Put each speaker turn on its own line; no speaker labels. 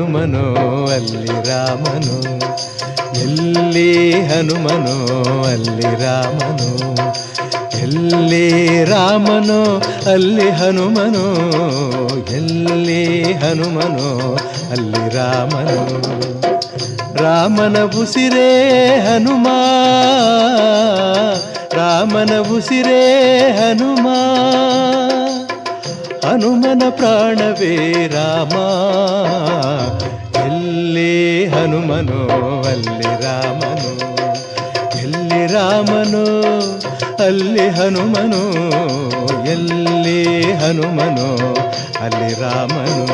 ಹನುಮನೋ ಅಲ್ಲಿ ರಾಮನು, ಎಲ್ಲಿ ಹನುಮನೋ ಅಲ್ಲಿ ರಾಮನು, ಎಲ್ಲಿ ರಾಮನೋ ಅಲ್ಲಿ ಹನುಮನೋ, ಎಲ್ಲಿ ಹನುಮನೋ ಅಲ್ಲಿ ರಾಮನು. ರಾಮನ ಉಸಿರೇ ಹನುಮ, ರಾಮನ ಉಸಿರೇ ಹನುಮ, ಹನುಮನ ಪ್ರಾಣವೇ ರಾಮ, ಎಲ್ಲಿ ಹನುಮನೋ ಅಲ್ಲಿ ರಾಮನು, ಎಲ್ಲಿ ರಾಮನೋ ಅಲ್ಲಿ ಹನುಮನೋ, ಎಲ್ಲಿ ಹನುಮನೋ ಅಲ್ಲಿ ರಾಮನು.